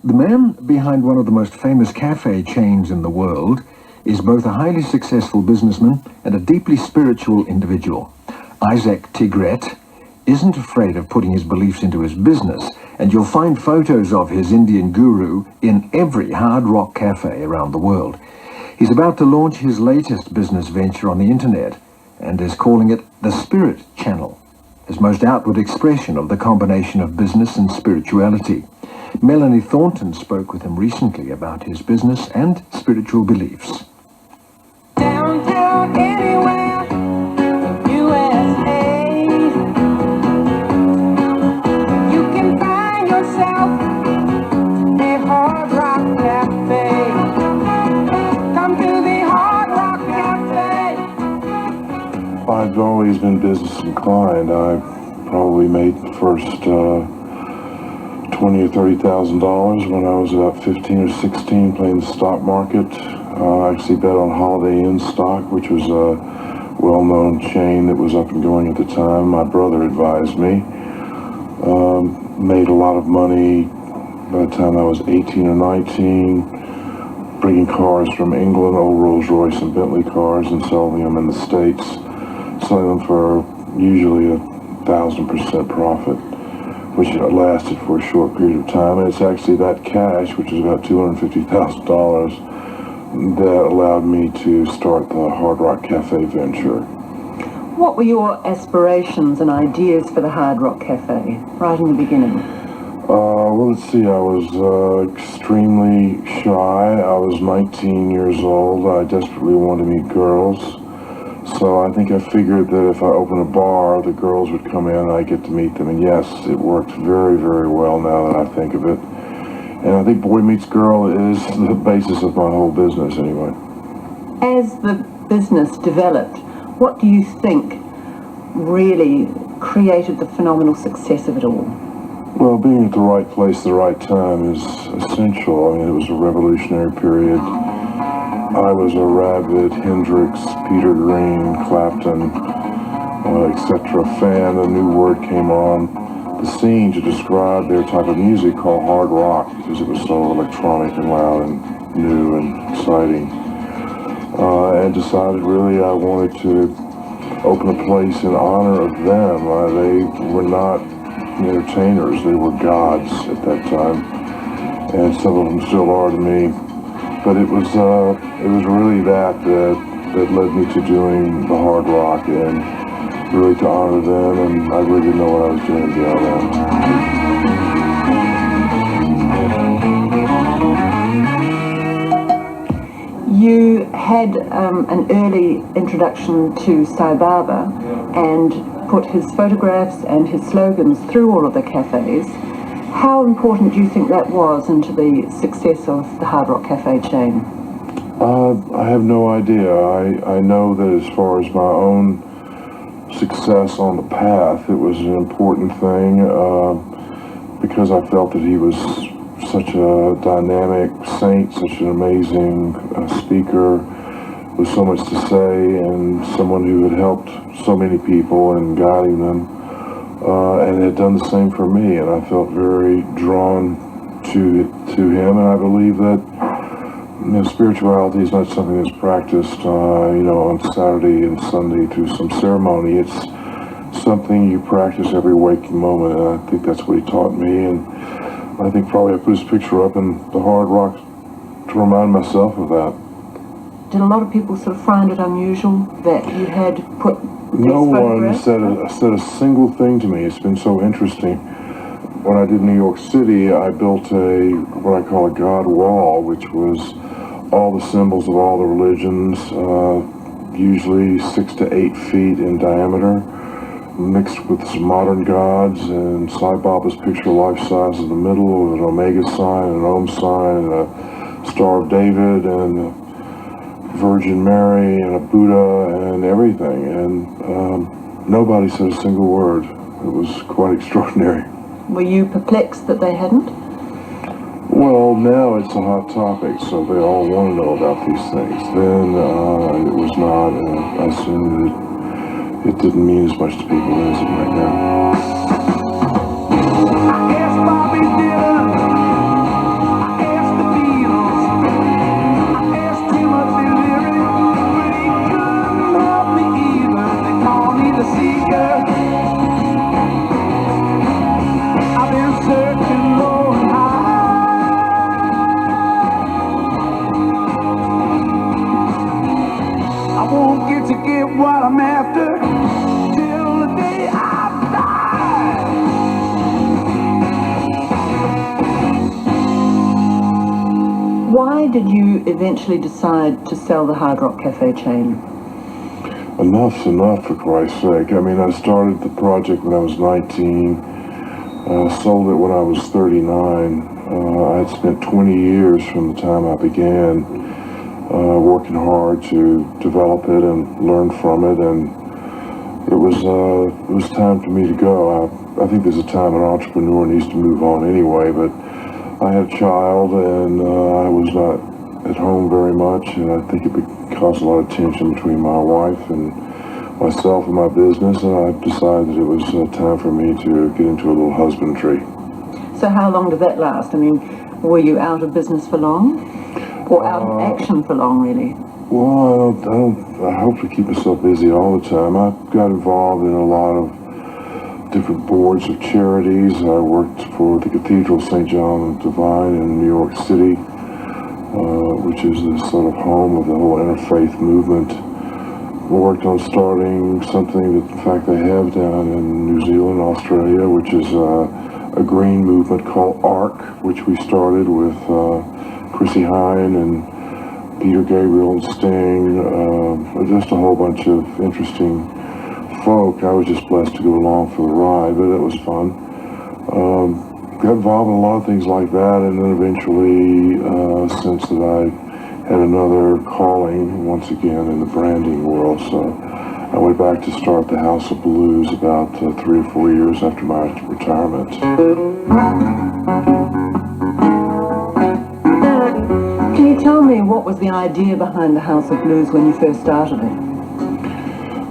The man behind one of the most famous cafe chains in the world is both a highly successful businessman and a deeply spiritual individual. Isaac Tigrett isn't afraid of putting his beliefs into his business, and you'll find photos of his Indian guru in every hard rock cafe around the world. He's about to launch his latest business venture on the internet and is calling it the Spirit Channel, his most outward expression of the combination of business and spirituality. Melanie Thornton spoke with him recently about his business and spiritual beliefs. Downtown anywhere, USA, you can find yourself a Hard Rock Cafe. Come to the Hard Rock Cafe. I've always been business inclined. I probably made the first $20,000 or $30,000 when I was about 15 or 16 playing the stock market. I actually bet on Holiday Inn stock, which was a well-known chain that was up and going at the time. My brother advised me. Made a lot of money by the time I was 18 or 19, bringing cars from England, old Rolls-Royce and Bentley cars, and selling them in the States, selling them for usually 1,000% profit, which lasted for a short period of time. And it's actually that cash, which is about $250,000, that allowed me to start the Hard Rock Cafe venture. What were your aspirations and ideas for the Hard Rock Cafe, right in the beginning? Well, let's see, I was extremely shy. I was 19 years old. I desperately wanted to meet girls. So I think I figured that if I opened a bar, the girls would come in and I'd get to meet them. And yes, it worked very, very well now that I think of it. And I think boy meets girl is the basis of my whole business anyway. As the business developed, what do you think really created the phenomenal success of it all? Well, being at the right place at the right time is essential. I mean, it was a revolutionary period. I was a rabid Hendrix, Peter Green, Clapton, etc. fan. A new word came on the scene to describe their type of music called hard rock, because it was so electronic and loud and new and exciting. And decided really I wanted to open a place in honor of them. They were not entertainers, they were gods at that time, and some of them still are to me. But it was really that led me to doing the hard rock and really to honor them, and I really didn't know what I was doing beyond that. You had an early introduction to Sai Baba and put his photographs and his slogans through all of the cafes. How important do you think that was into the success of the Hard Rock Cafe chain? I have no idea. I know that as far as my own success on the path, it was an important thing because I felt that he was such a dynamic saint, such an amazing speaker with so much to say, and someone who had helped so many people and guiding them, and had done the same for me, and I felt very drawn to him, and I believe that spirituality is not something that's practiced on Saturday and Sunday through some ceremony. It's something you practice every waking moment, and I think that's what he taught me, and I think probably I put his picture up in the Hard Rock to remind myself of that. Did a lot of people sort of find it unusual that you had put No one said a single thing to me. It's been so interesting. When I did New York City, I built what I call a God wall, which was all the symbols of all the religions, usually 6 to 8 feet in diameter, mixed with some modern gods, and Sai Baba's picture life-size in the middle with an Omega sign, an Om sign, and a Star of David, and a Virgin Mary, and a Buddha, and everything. And nobody said a single word. It was quite extraordinary. Were you perplexed that they hadn't? Well, now it's a hot topic, so they all want to know about these things. Then it was not, and I assumed that it didn't mean as much to people as it might now. why did you eventually decide to sell the Hard Rock Cafe chain? Enough's enough, for Christ's sake. I mean, I started the project when I was 19, sold it when I was 39. I had spent 20 years from the time I began working hard to develop it and learn from it, and it was time for me to go. I think there's a time an entrepreneur needs to move on anyway, but I had a child, and I was not at home very much, and I think it caused a lot of tension between my wife and myself and my business, and I decided that it was time for me to get into a little husbandry. So how long did that last? I mean, were you out of business for long? Or out of action for long, really? Well, I hope to keep myself busy all the time. I got involved in a lot of different boards of charities. I worked for the Cathedral St. John the Divine in New York City, which is the sort of home of the whole interfaith movement. Worked on starting something that, in fact, they have down in New Zealand, Australia, which is a green movement called ARC, which we started with Chrissy Hine and Peter Gabriel and Sting, just a whole bunch of interesting folk. I was just blessed to go along for the ride, but it was fun. Got involved in a lot of things like that, and then eventually sensed that I had another calling once again in the branding world, so I went back to start the House of Blues about 3 or 4 years after my retirement. Can you tell me what was the idea behind the House of Blues when you first started it?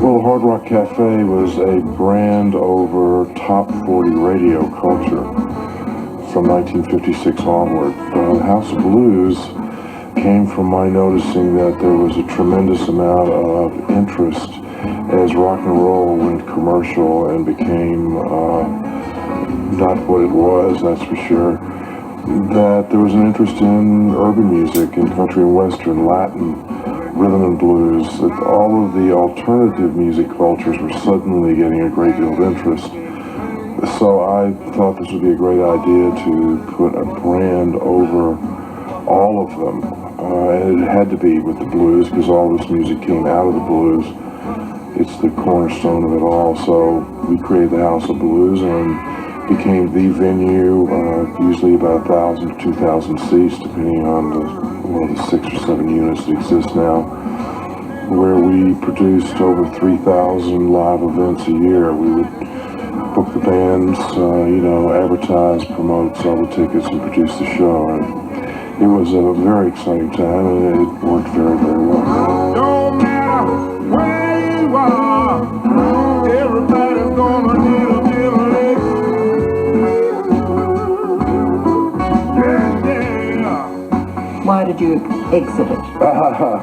Well, the Hard Rock Cafe was a brand over top 40 radio culture from 1956 onward. The House of Blues came from my noticing that there was a tremendous amount of interest as rock and roll went commercial and became not what it was, that's for sure, that there was an interest in urban music, in country and western, Latin, rhythm and blues, that all of the alternative music cultures were suddenly getting a great deal of interest. So I thought this would be a great idea to put a brand over all of them. And it had to be with the blues because all this music came out of the blues. It's the cornerstone of it all. So we created the House of Blues and became the venue, usually about 1,000 to 2,000 seats, depending on the 6 or 7 units that exist now, where we produced over 3,000 live events a year. We would book the bands, advertise, promote, sell the tickets, and produce the show. And it was a very exciting time, and it worked very, very well. No matter where you are, everybody's gonna need a little lick. Yeah. Why did you exit it?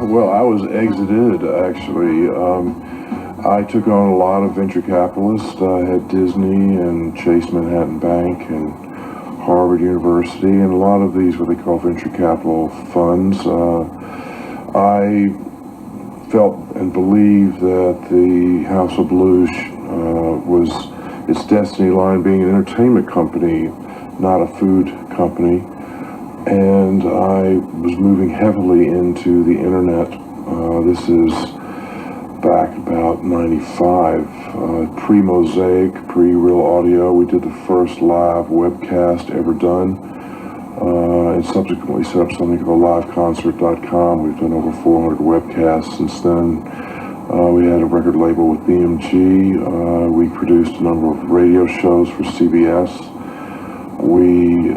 Well, I was exited, actually. I took on a lot of venture capitalists. I had Disney and Chase Manhattan Bank and Harvard University, and a lot of these what they call venture capital funds. I felt and believed that the House of Blues was its destiny line being an entertainment company, not a food company. And I was moving heavily into the internet. This is back about 95, pre-Mosaic, pre-Real Audio. We did the first live webcast ever done, and subsequently set up something called liveconcert.com. We've done over 400 webcasts since then. We had a record label with BMG. We produced a number of radio shows for CBS. We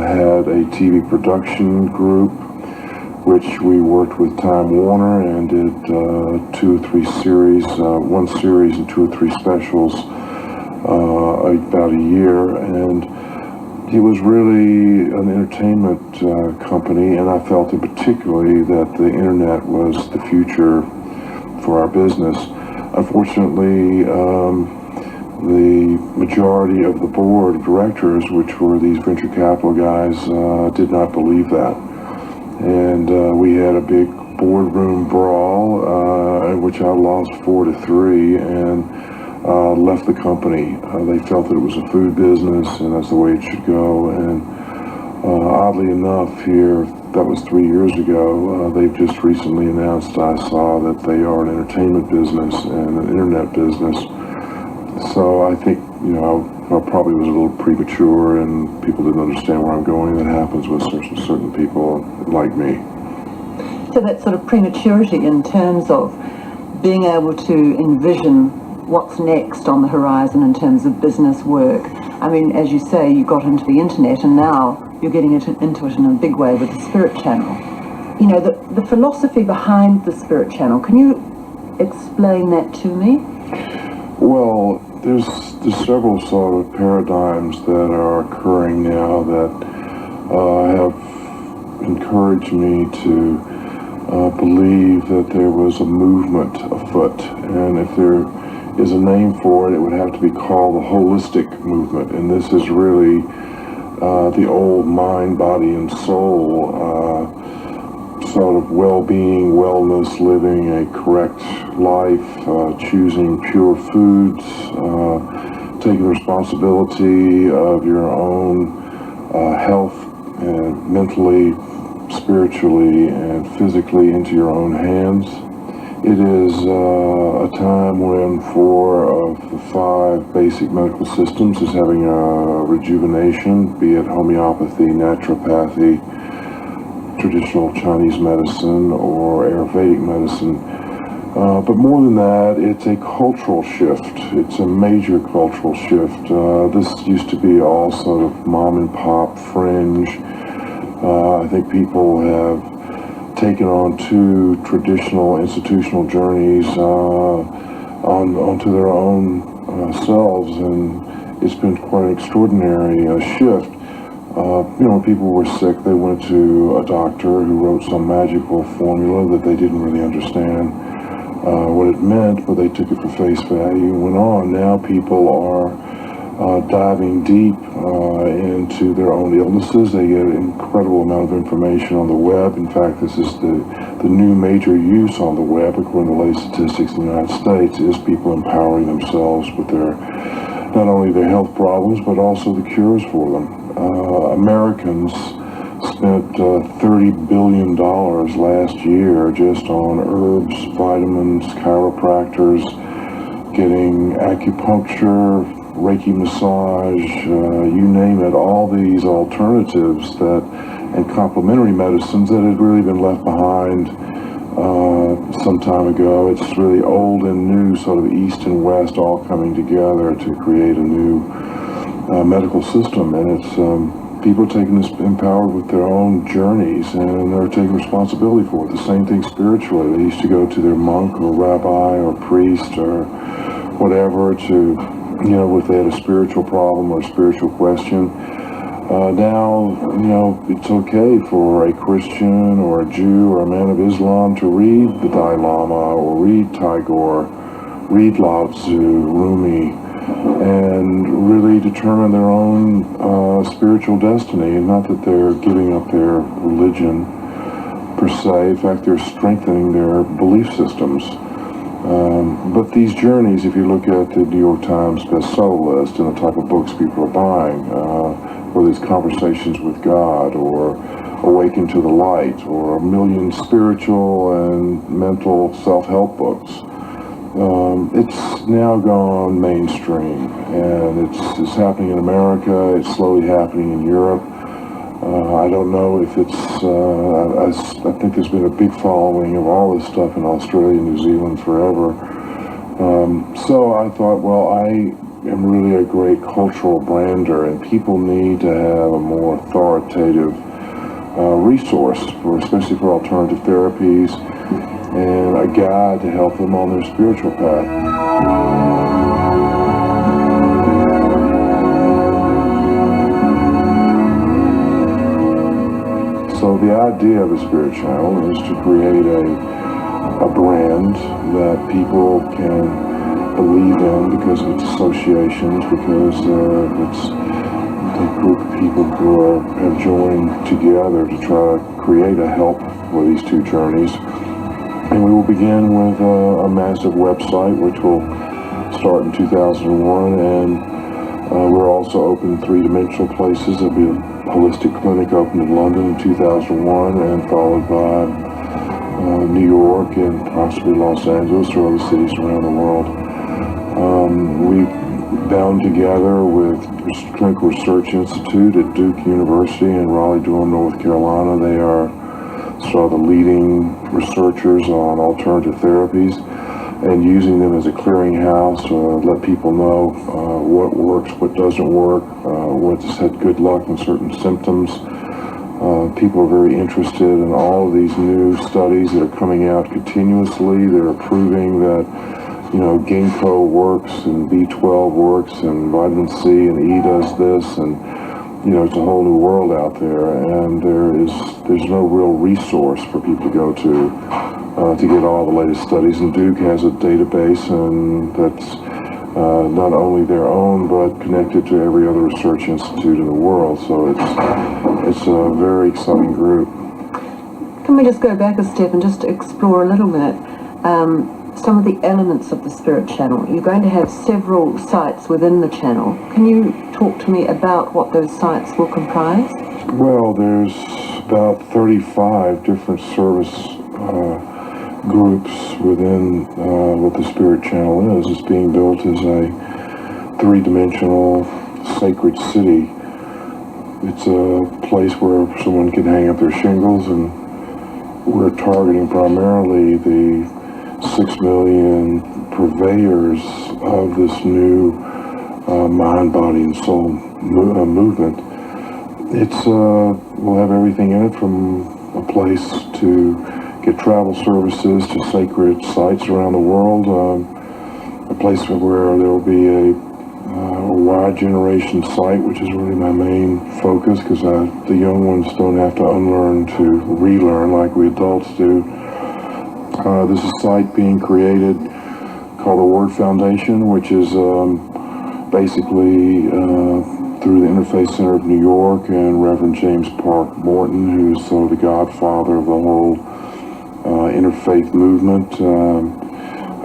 had a TV production group, which we worked with Time Warner and did 2 or 3 series, 1 series and 2 or 3 specials about a year. And it was really an entertainment company, and I felt in particularly that the internet was the future for our business. Unfortunately, the majority of the board of directors, which were these venture capital guys, did not believe that. And we had a big boardroom brawl, in which I lost 4-3 and left the company. They felt that it was a food business and that's the way it should go. And oddly enough, here that was 3 years ago. They've just recently announced, I saw, that they are an entertainment business and an internet business. So I think, I probably was a little premature and people didn't understand where I'm going. That happens with certain people like me. So that sort of prematurity in terms of being able to envision what's next on the horizon in terms of business work. I mean, as you say, you got into the internet and now you're getting into it in a big way with the Spirit Channel. The philosophy behind the Spirit Channel, can you explain that to me? Well, there's several sort of paradigms that are occurring now that have encouraged me to believe that there was a movement afoot, and if there is a name for it, it would have to be called the holistic movement. And this is really the old mind, body, and soul sort of well-being, wellness, living a correct life, choosing pure foods, taking responsibility of your own health, and mentally, spiritually, and physically into your own hands. It is a time when 4 of the 5 basic medical systems is having a rejuvenation, be it homeopathy, naturopathy, traditional Chinese medicine, or Ayurvedic medicine. But more than that, it's a cultural shift. It's a major cultural shift. This used to be all sort of mom and pop fringe. I think people have taken on 2 traditional institutional journeys onto their own selves, and it's been quite an extraordinary shift. When people were sick, they went to a doctor who wrote some magical formula that they didn't really understand what it meant, but they took it for face value and went on. Now people are diving deep into their own illnesses. They get an incredible amount of information on the web. In fact, this is the new major use on the web, according to the latest statistics in the United States, is people empowering themselves with not only their health problems, but also the cures for them. Americans spent $30 billion last year just on herbs, vitamins, chiropractors, getting acupuncture, Reiki massage, you name it, all these alternatives and complementary medicines that had really been left behind some time ago. It's really old and new, sort of East and West all coming together to create a new medical system, and it's people are taking this empowered with their own journeys, and they're taking responsibility for it. The same thing spiritually. They used to go to their monk or rabbi or priest or whatever to, if they had a spiritual problem or a spiritual question. Now, it's okay for a Christian or a Jew or a man of Islam to read the Dalai Lama or read Tagore, read Lao Tzu, Rumi, and really determine their own spiritual destiny. And not that they're giving up their religion per se. In fact, they're strengthening their belief systems. But these journeys, if you look at the New York Times bestseller list and the type of books people are buying, whether it's Conversations with God or Awaken to the Light or a million spiritual and mental self-help books, it's now gone mainstream, and it's happening in America. It's slowly happening in Europe. I don't know if it's, I think there's been a big following of all this stuff in Australia, New Zealand forever. So I thought, well, I am really a great cultural brander, and people need to have a more authoritative resource, especially for alternative therapies, and a guide to help them on their spiritual path. So the idea of the Spirit Channel is to create a brand that people can believe in because of its associations, because it's a group of people who have joined together to try to create a help for these 2 journeys. And we will begin with a massive website, which will start in 2001, and we're also open 3-dimensional places. There'll be holistic clinic opened in London in 2001, and followed by New York and possibly Los Angeles or other cities around the world. We bound together with Clinical Research Institute at Duke University in Raleigh-Durham, North Carolina. They are sort of the leading researchers on alternative therapies, and using them as a clearinghouse to let people know what works, what doesn't work, what's had good luck in certain symptoms. People are very interested in all of these new studies that are coming out continuously. They're proving that, ginkgo works and B12 works and vitamin C and E does this, and it's a whole new world out there, and there's no real resource for people to go to get all the latest studies. And Duke has a database, and that's not only their own but connected to every other research institute in the world. So it's a very exciting group. Can we just go back a step and just explore a little bit some of the elements of the Spirit Channel? You're going to have several sites within the channel. Can you talk to me about what those sites will comprise? Well, there's about 35 different service groups within what the Spirit Channel is. It's being built as a three-dimensional sacred city. It's a place where someone can hang up their shingles, and we're targeting primarily the 6 million purveyors of this new mind, body, and soul movement. We'll have everything in it, from a place to get travel services to sacred sites around the world, a place where there will be a wide generation site, which is really my main focus, because the young ones don't have to unlearn to relearn like we adults do. There's a site being created called the Word Foundation, which is basically through the Interfaith Center of New York and Reverend James Park Morton, who's sort of the godfather of the whole interfaith movement.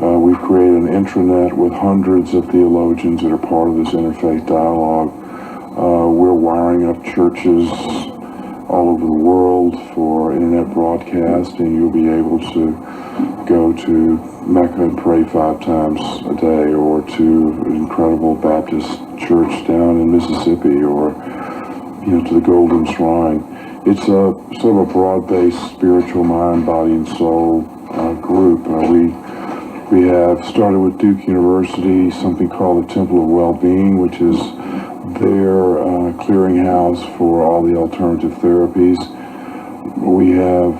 We've created an intranet with hundreds of theologians that are part of this interfaith dialogue. We're wiring up churches all over the world for internet broadcast, and you'll be able to go to Mecca and pray 5 times a day, or to an incredible Baptist church down in Mississippi, or to the Golden Shrine. It's a sort of a broad-based spiritual mind, body, and soul group. We have started with Duke University something called the Temple of Well-Being, which is their clearinghouse for all the alternative therapies. We have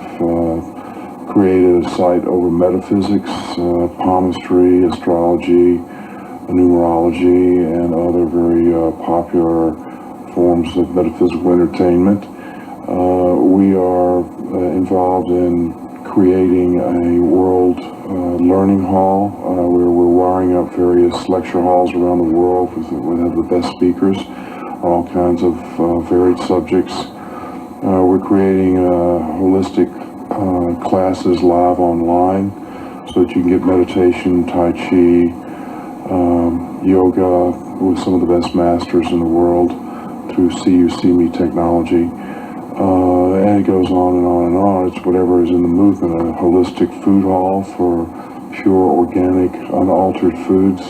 created a site over metaphysics, palmistry, astrology, numerology, and other very popular forms of metaphysical entertainment. We are involved in creating a world learning hall where we're wiring up various lecture halls around the world with the best speakers on all kinds of varied subjects. We're creating holistic classes live online so that you can get meditation, Tai Chi, yoga with some of the best masters in the world through See You, See Me technology. And it goes on and on and on. It's whatever is in the movement. A holistic food hall for pure, organic, unaltered foods,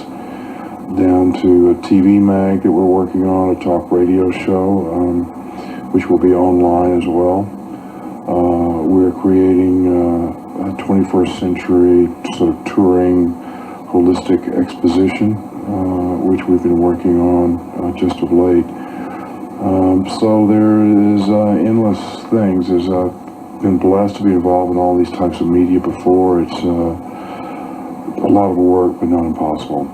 down to a TV mag that we're working on, a talk radio show, which will be online as well. We're creating a 21st century sort of touring holistic exposition, which we've been working on just of late. So there is endless things. I've been blessed to be involved in all these types of media before. It's a lot of work, but not impossible.